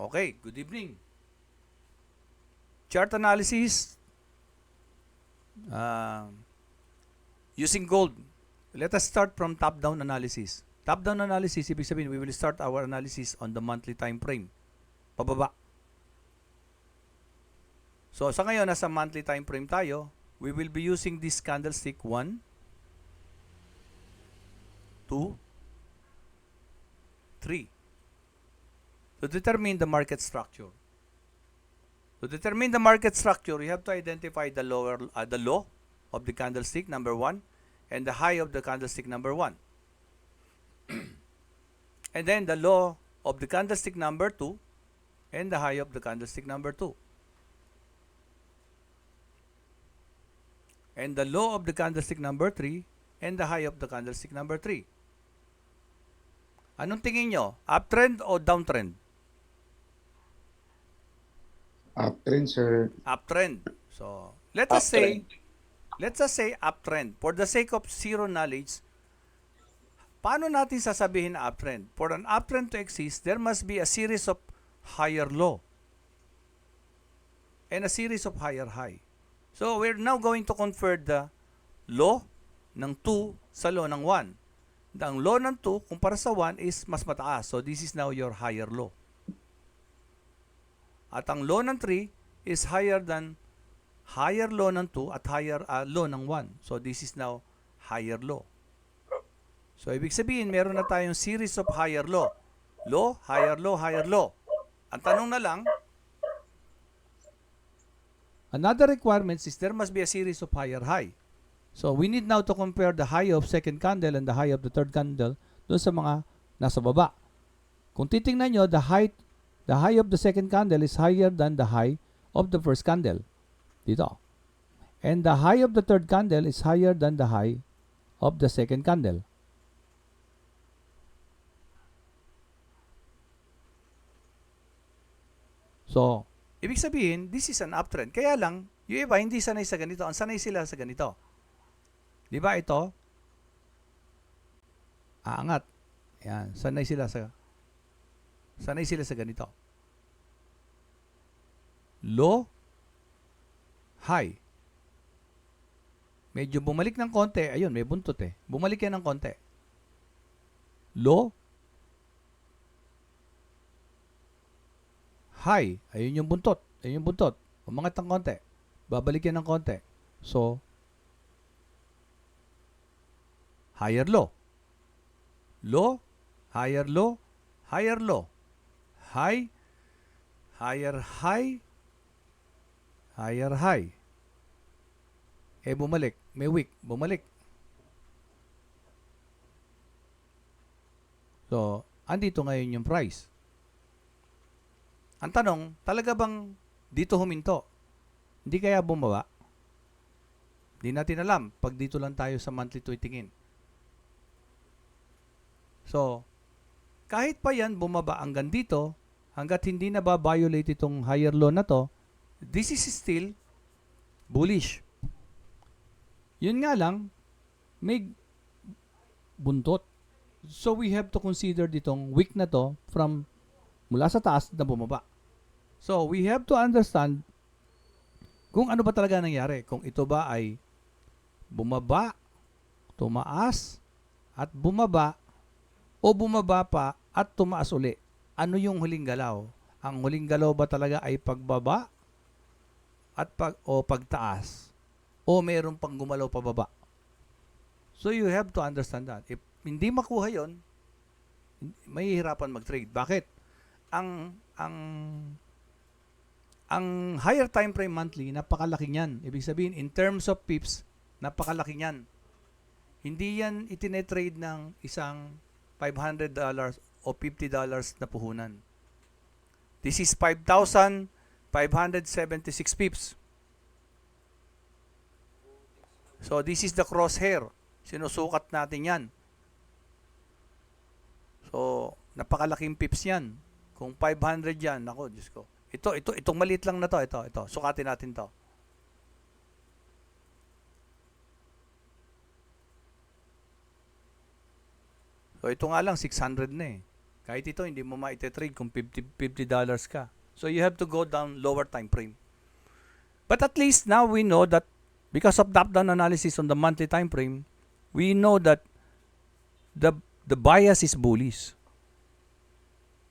Okay, good evening. Chart analysis using gold. Let us start from top-down analysis. Top-down analysis, ibig sabihin, we will start our analysis on the monthly time frame. Pababa. So, sa ngayon, nasa monthly time frame tayo. We will be using this candlestick 1, 2, 3 to determine the market structure. To determine the market structure, you have to identify the low of the candlestick number 1 and the high of the candlestick number 1. And then the low of the candlestick number 2 and the high of the candlestick number 2. And the low of the candlestick number 3 and the high of the candlestick number 3. Anong tingin nyo? Uptrend o downtrend? Uptrend, sir. Uptrend. So, let us say uptrend. For the sake of zero knowledge, paano natin sasabihin na uptrend? For an uptrend to exist, there must be a series of higher low and a series of higher high. So, we're now going to convert the low ng 2 sa low ng 1. Ang low ng 2 kumpara sa 1 is mas mataas. So, this is now your higher low. At ang low ng 3 is higher low ng 2 at higher low ng 1. So, this is now higher low. So, ibig sabihin, meron na tayong series of higher low. Low, higher low, higher low. Ang tanong na lang, another requirement is there must be a series of higher high. So, we need now to compare the high of second candle and the high of the third candle doon sa mga nasa baba. Kung titingnan nyo, the high of the second candle is higher than the high of the first candle. Dito. And the high of the third candle is higher than the high of the second candle. So, ibig sabihin, this is an uptrend. Kaya lang, yung iba hindi sanay sa ganito. Ang sanay sila sa ganito. Di ba ito? Aangat. Yan, sanay sila sa ganito. Low, high. Medyo bumalik ng konti. Ayun, may buntot eh. Bumalik yan ng konti. Low, high. Ayun yung buntot. Umangat ng konti. Babalik yan ng konti. So, higher low. Low, higher low, higher low. High, higher high, higher high. Bumalik. May wick. Bumalik. So, andito ngayon yung price. Ang tanong, talaga bang dito huminto? Hindi kaya bumaba? Hindi natin alam pag dito lang tayo sa monthly titingin. So, kahit pa yan bumaba hanggang dito, hanggat hindi na ba-violate itong higher low na to, this is still bullish. Yun nga lang, may buntot. So, we have to consider ditong wick na to from mula sa taas na bumaba. So, we have to understand kung ano ba talaga nangyari. Kung ito ba ay bumaba, tumaas, at bumaba, o bumaba pa at tumaas uli. Ano yung huling galaw? Ang huling galaw ba talaga ay pagbaba at pagtaas? O mayroon pang gumalaw pababa? So you have to understand that. If hindi makuha yon, mahihirapan mag-trade. Bakit? Ang higher time frame monthly, napakalaki niyan. Ibig sabihin, in terms of pips, napakalaki niyan. Hindi yan itinetrade ng isang $500 o $50 na puhunan. This is 5,576 pips. So, this is the crosshair. Sinusukat natin yan. So, napakalaking pips yan. Kung 500 yan, ako, Diyos ko. Itong maliit lang na to. Ito. Sukatin natin to. So, ito nga lang, 600 na eh. Kahit ito, hindi mo ma-trade kung $50 ka. So you have to go down lower time frame. But at least now we know that because of top-down analysis on the monthly time frame, we know that the bias is bullish.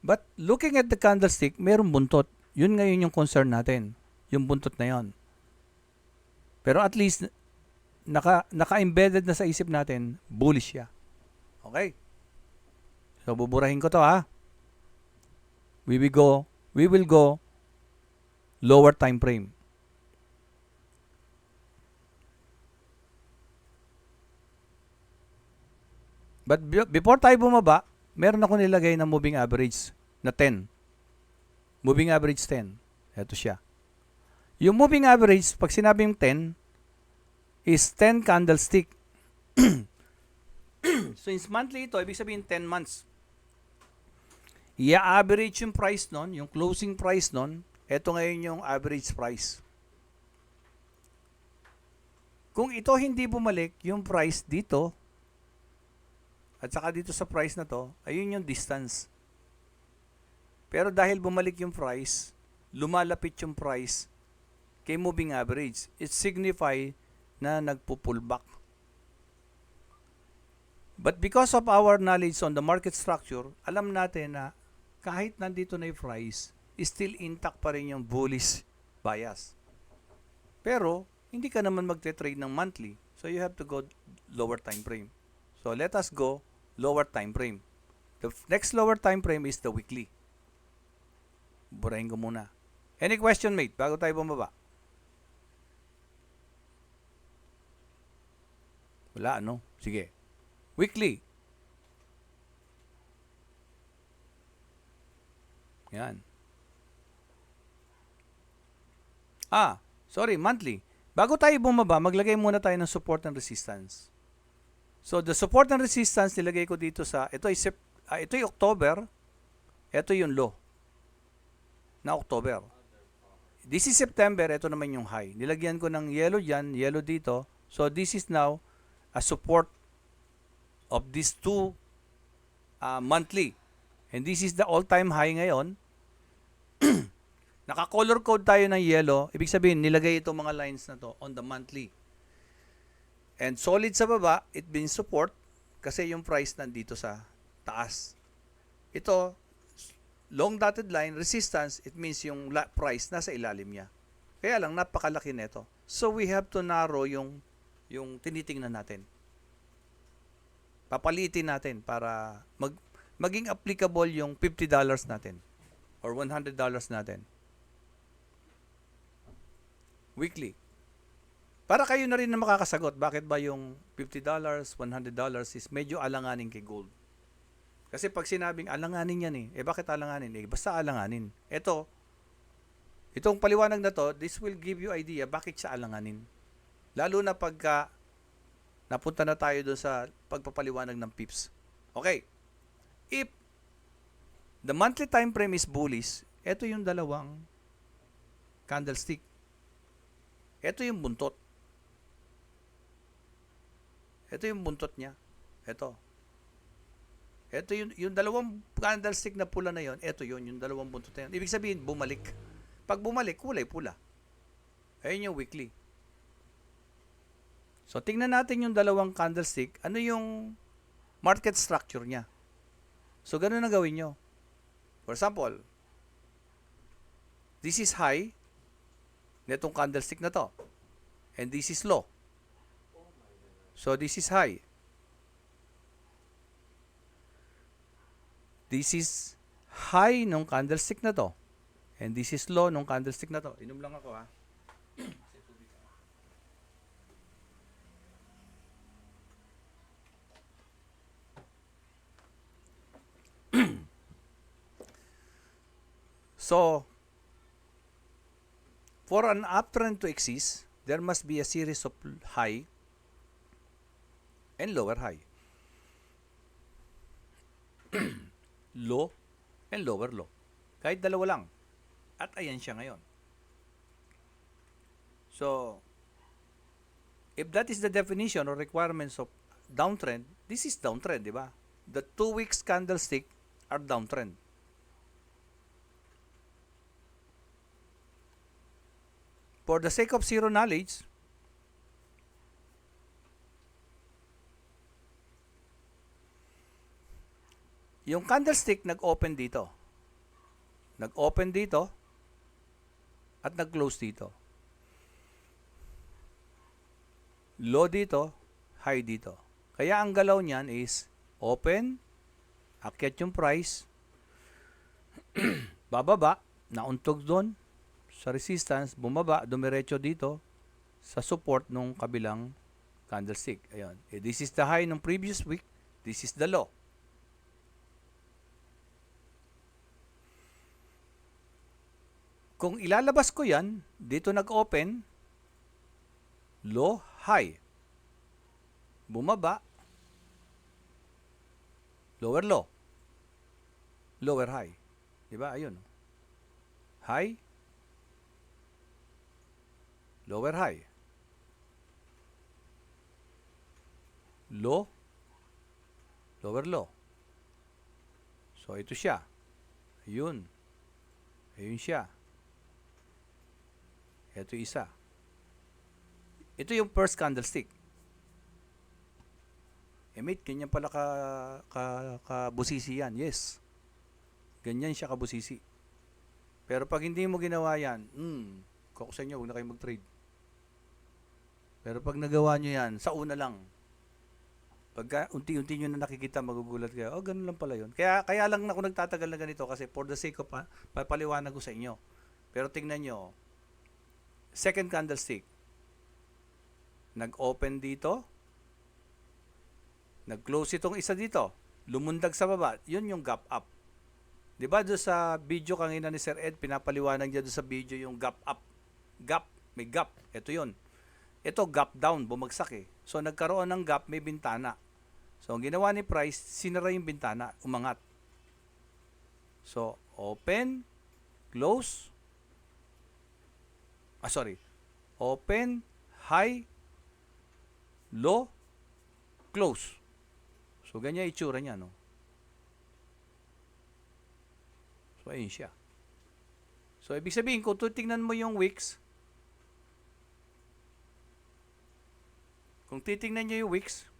But looking at the candlestick, mayroong buntot. Yun ngayon yung concern natin. Yung buntot na yon. Pero at least, naka-embedded na sa isip natin, bullish siya. Okay? So, buburahin ko to ha. We will go lower time frame. But before tayo bumaba, meron ako nilagay na moving average na 10. Moving average 10. Ito siya. Yung moving average, pag sinabing 10, is 10 candlestick. Since monthly ito, ibig sabihin 10 months. I-average yung price nun, yung closing price nun, ito ngayon yung average price. Kung ito hindi bumalik, yung price dito, at saka dito sa price na to, ayun yung distance. Pero dahil bumalik yung price, lumalapit yung price kay moving average. It signify na nagpo-pullback. But because of our knowledge on the market structure, alam natin na kahit nandito na yung price, still intact pa rin yung bullish bias. Pero, hindi ka naman magte-trade ng monthly. So, you have to go lower time frame. So, let us go lower time frame. The next lower time frame is the weekly. Burahin ko muna. Any question, mate? Bago tayo bumaba. Wala, ano? Sige. Weekly. Yan. Sorry, monthly. Bago tayo bumaba, maglagay muna tayo ng support and resistance. So, the support and resistance, nilagay ko dito sa, ito ay October, ito yung low na October. This is September, ito naman yung high. Nilagyan ko ng yellow dyan, yellow dito. So, this is now a support of these two monthly. And this is the all-time high ngayon. Naka-color code tayo ng yellow. Ibig sabihin, nilagay itong mga lines na to on the monthly. And solid sa baba, it means support kasi yung price nandito sa taas. Ito, long dotted line, resistance, it means yung price nasa ilalim niya. Kaya lang, napakalaki nito. So, we have to narrow yung tinitingnan natin. Papalitin natin para maging applicable yung $50 natin or $100 natin. Weekly. Para kayo na rin na makakasagot, bakit ba yung $50, $100 is medyo alanganin kay gold? Kasi pag sinabing alanganin yan bakit alanganin? Basta alanganin. Itong paliwanag na to, this will give you idea bakit siya alanganin. Lalo na pagka napunta na tayo doon sa pagpapaliwanag ng pips. Okay. If the monthly time frame is bullish, ito yung dalawang candlestick. Ito yung buntot. Ito yung buntot niya. Ito yung dalawang candlestick na pula na yon. Ito yung dalawang buntot na yun. Ibig sabihin, bumalik. Pag bumalik, kulay pula. Ayun yung weekly. So, tingnan natin yung dalawang candlestick. Ano yung market structure niya? So, ganun na gawin nyo. For example, this is high netong candlestick na to. And this is low. So, this is high. This is high nung candlestick na to. And this is low nung candlestick na to. Inom lang ako ha. So, for an uptrend to exist, there must be a series of high and lower high. Low and lower low. Kahit dalawa lang. At ayan siya ngayon. So, if that is the definition or requirements of downtrend, this is downtrend, di ba? The 2 weeks candlestick are downtrend. For the sake of zero knowledge, yung candlestick nag-open dito. Nag-open dito at nag-close dito. Low dito, high dito. Kaya ang galaw niyan is open, akyat yung price, bababa, nauntog doon sa resistance, bumaba, dumiretso dito sa support nung kabilang candlestick. Ayun. This is the high ng previous week. This is the low. Kung ilalabas ko yan, dito nag-open, low, high. Bumaba, lower low, lower high. Diba? Ayun. High, lower high. Low, lower low. So, ito siya. Ayun. Ayun siya. Ito isa. Ito yung first candlestick. Mate, ganyan pala kabusisi yan. Yes. Ganyan siya kabusisi. Pero pag hindi mo ginawa yan, kung sa inyo, huwag na kayo mag-trade. Pero pag nagawa nyo yan, sa una lang. Pagka unti-unti nyo na nakikita, magugulat kayo, ganun lang pala yun. Kaya lang ako nagtatagal na ganito kasi for the sake of papaliwanag ko sa inyo. Pero tingnan nyo, second candlestick, nag-open dito, nag-close itong isa dito, lumundag sa baba, yun yung gap up. Diba doon sa video kanina ni Sir Ed, pinapaliwanag niya doon sa video yung gap up. Gap, may gap, ito yun. Ito gap down, bumagsak eh. So nagkaroon ng gap, may bintana. So ang ginawa ni Price, sinara yung bintana, umangat. So open, close, open, high, low, close. So, ganyan itsura niya, no? So, ayun siya. So, ibig sabihin, kung titingnan mo yung wicks, kung titingnan nyo yung wicks,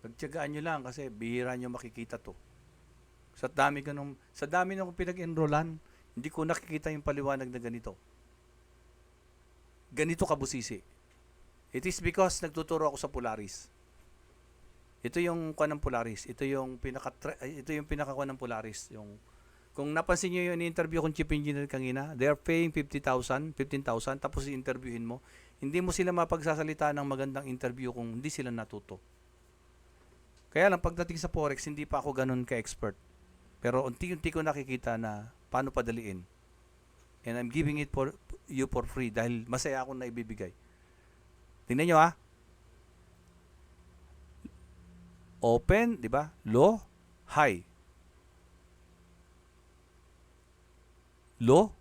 pagtiyagaan nyo lang kasi bihira nyo makikita to. Sa dami nung pinag-enrollan, hindi ko nakikita yung paliwanag na ganito. Ganito kabusisi. It is because nagtuturo ako sa Polaris. Ito yung kuha ng Polaris. Ito yung pinakakuha ng Polaris. Kung napansin niyo yung interview kong chief engineer kanina, they are paying 15,000, tapos i-interviewin mo. Hindi mo sila mapagsasalita ng magandang interview kung hindi sila natuto. Kaya lang, pagdating sa Forex, hindi pa ako ganun ka-expert. Pero unti-unti ko nakikita na paano padaliin. And I'm giving it for you for free dahil masaya akong naibibigay. Tingnan nyo Open, di ba? Low, high. Low,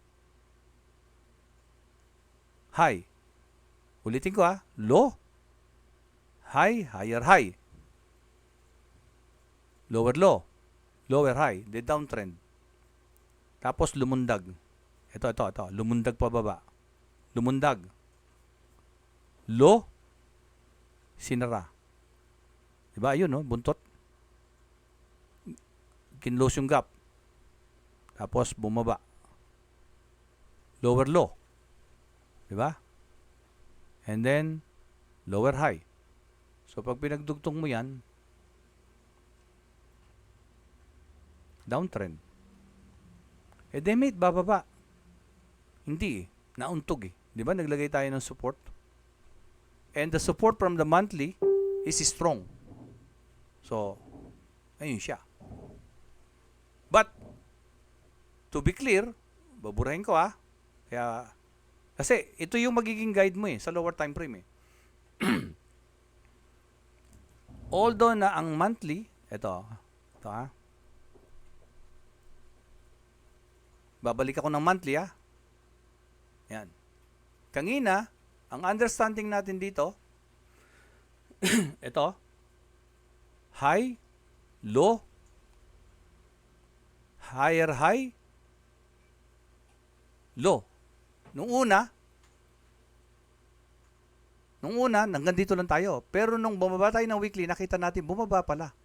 high. Ulitin ko Low, high, higher high. Lower low, lower high. The downtrend. Tapos lumundag. Ito. Lumundag pababa. Lumundag. Low, sinara. Diba? Ayun, no? Buntot. Kinlose yung gap. Tapos bumaba. Lower low. Diba? And then, lower high. So, pag pinagdugtong mo yan, downtrend. Mate, bababa. Hindi nauntog Di ba? Naglagay tayo ng support. And the support from the monthly is strong. So, ayun siya. But, to be clear, baburahin ko kasi ito yung magiging guide mo sa lower time frame Although na ang monthly, ito babalik ako ng monthly Yan. Kanina, ang understanding natin dito, ito, high, low, higher high, low. Nung una, hanggang dito lang tayo. Pero nung bumaba tayo ng weekly, nakita natin bumaba pala.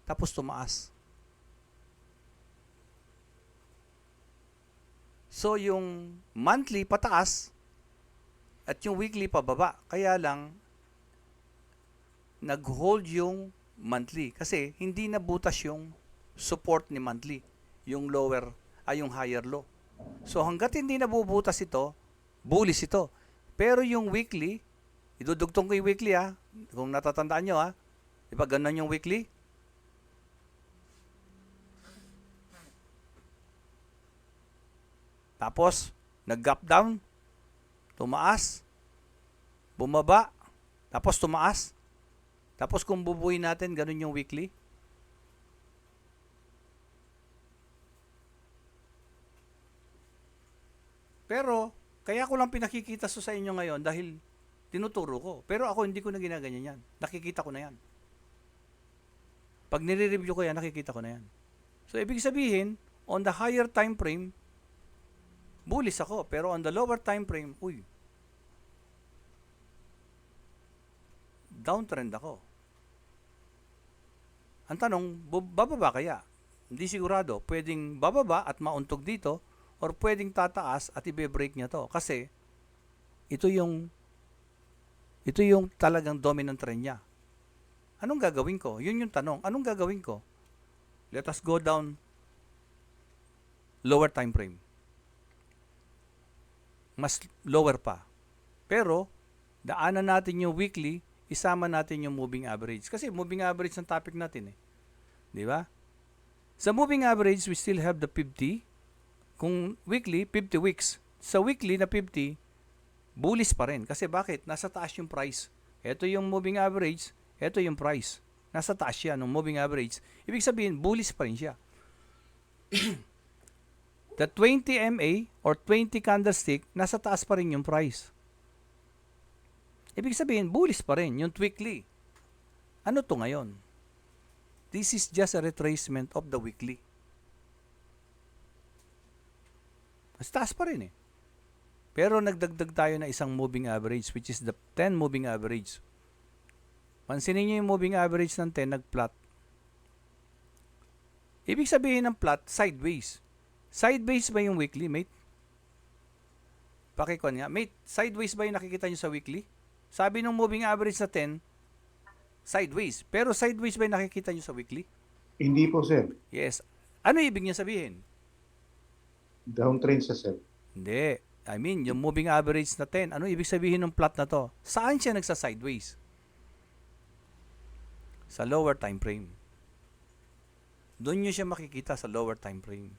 Tapos tumaas. So, yung monthly pataas at yung weekly pababa. Kaya lang, nag-hold yung monthly. Kasi hindi nabutas yung support ni monthly. Yung yung higher low. So, hanggat hindi nabubutas ito, bullish ito. Pero yung weekly, idudugtong ko yung weekly kung natatandaan nyo di ba ganun yung weekly? Tapos, nag-gap down, tumaas, bumaba, tapos tumaas. Tapos kung bubuhin natin, ganun yung weekly. Pero, kaya ko lang pinakikita sa inyo ngayon dahil tinuturo ko. Pero ako hindi ko na ginaganyan yan. Nakikita ko na yan. Pag nire-review ko yan, nakikita ko na yan. So, ibig sabihin, on the higher time frame, bullish ako. Pero on the lower time frame, downtrend ako. Ang tanong, bababa kaya? Hindi sigurado. Pwedeng bababa at mauntog dito or pwedeng tataas at ibe-break niya to. Kasi ito yung talagang dominant trend niya. Anong gagawin ko? Yun yung tanong. Anong gagawin ko? Let us go down lower time frame. Mas lower pa. Pero, daanan natin yung weekly, isama natin yung moving average. Kasi moving average ang topic natin Di ba? Sa moving average, we still have the 50. Kung weekly, 50 weeks. Sa weekly na 50, bullish pa rin. Kasi bakit? Nasa taas yung price. Ito yung moving average, ito yung price. Nasa taas siya ng moving average. Ibig sabihin, bullish pa rin siya. The 20 MA or 20 candlestick, nasa taas pa rin yung price. Ibig sabihin, bullish pa rin yung weekly. Ano to ngayon? This is just a retracement of the weekly. Mas taas pa rin Pero nagdagdag tayo na isang moving average, which is the 10 moving average. Pansinin niyo yung moving average ng 10, nag-plot. Ibig sabihin ng plot, sideways. Sideways ba yung weekly, mate? Pakikuan nga. Mate, sideways ba yung nakikita nyo sa weekly? Sabi ng moving average na 10, sideways. Pero sideways ba yung nakikita nyo sa weekly? Hindi po, sir. Yes. Ano ibig niya sabihin? Downtrend siya, sir. Hindi. I mean, yung moving average na 10, ano ibig sabihin ng plot na to? Saan siya nagsa-sideways? Sa lower time frame. Doon nyo siya makikita sa lower time frame.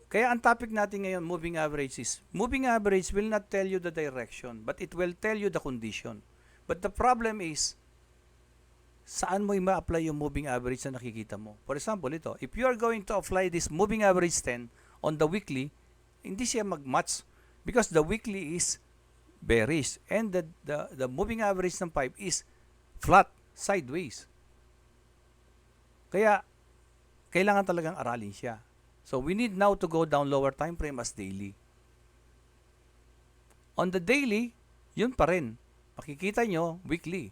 Kaya ang topic natin ngayon, moving average is, moving average will not tell you the direction, but it will tell you the condition. But the problem is, saan mo i-apply yung moving average na nakikita mo? For example, ito, if you are going to apply this moving average 10 on the weekly, hindi siya mag-match because the weekly is bearish and the moving average ng 5 is flat, sideways. Kaya, kailangan talagang aralin siya. So, we need now to go down lower time frame as daily. On the daily, yun pa rin. Makikita nyo, weekly.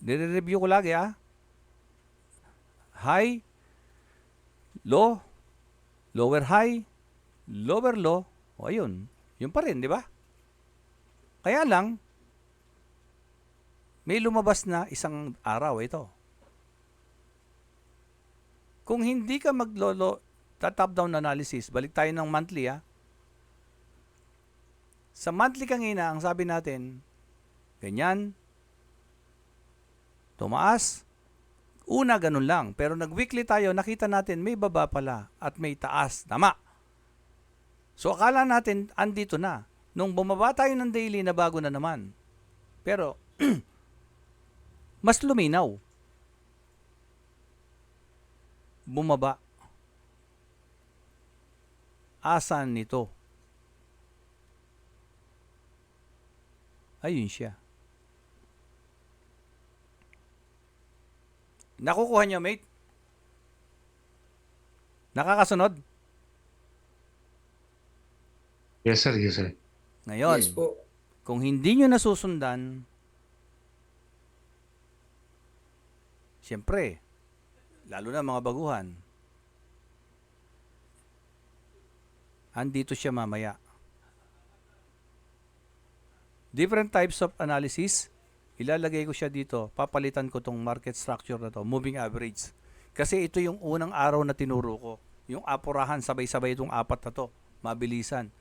Nire-review ko lagi High, low, lower high, lower low. O ayun, yun pa rin, di ba? Kaya lang, may lumabas na isang araw ito. Kung hindi ka top-down analysis, balik tayo ng monthly Sa monthly kanina, ang sabi natin, ganyan, tumaas, una ganun lang. Pero nag-weekly tayo, nakita natin may baba pala at may taas. Tama. So akala natin, andito na. Nung bumaba tayo ng daily, na bago na naman. Pero, mas luminaw. Bumaba. Asan nito? Ayun siya. Nakukuha niyo, mate? Nakakasunod? Yes, sir. Yes, sir. Ngayon, Yes po. kung hindi nyo nasusundan, siyempre, lalo na mga baguhan, andito siya mamaya. Different types of analysis, ilalagay ko siya dito, papalitan ko tong market structure na to, moving average. Kasi ito yung unang araw na tinuro ko. Yung apurahan, sabay-sabay itong apat na to, mabilisan.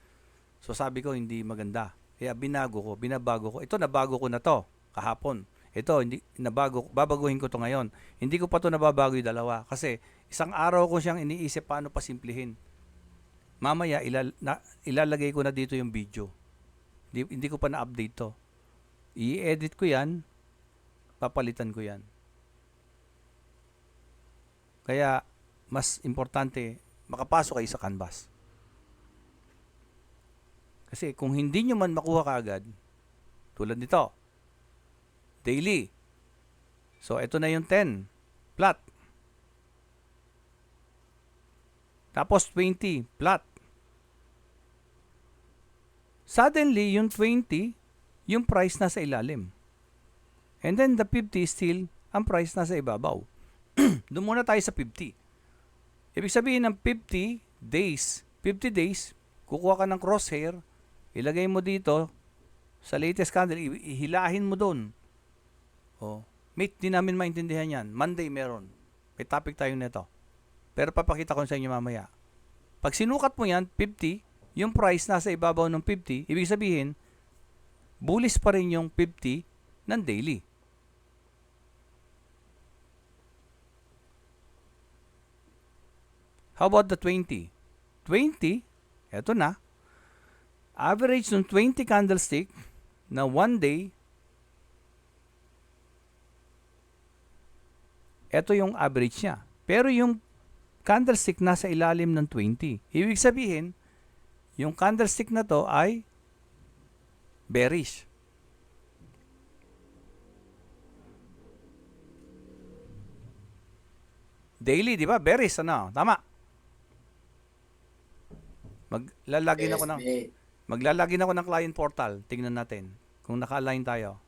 So sabi ko, hindi maganda. Kaya binabago ko. Ito, nabago ko na to, kahapon. Ito, hindi, babaguhin ko to ngayon. Hindi ko pa to nababago yung dalawa. Kasi isang araw ko siyang iniisip paano pasimplihin. Mamaya, ilalagay ko na dito yung video. Hindi ko pa na-update to. I-edit ko yan, papalitan ko yan. Kaya, mas importante, makapasok kayo sa Canvas. Kasi kung hindi nyo man makuha kaagad, tulad nito, daily. So, ito na yung 10, flat. Tapos 20, flat. Suddenly, yung 20, yung price nasa ilalim. And then the 50 still, ang price nasa ibabaw. Doon muna tayo sa 50. Ibig sabihin ng 50 days, kukuha ka ng crosshair, ilagay mo dito, sa latest candle, ihilahin mo doon. Oh, mate, di namin maintindihan yan. Monday meron. May topic tayo nito. Pero papakita ko sa inyo mamaya. Pag sinukat mo yan, 50, yung price nasa ibabaw ng 50, ibig sabihin, bullish pa rin yung 50 ng daily. How about the 20? 20, eto na. Average ng 20 candlestick na 1 day, eto yung average niya. Pero yung candlestick nasa ilalim ng 20. Ibig sabihin, yung candlestick na to ay bearish. Daily, di ba? Bearish, ano? Tama. Maglalagin ako ng client portal. Tingnan natin kung naka-align tayo.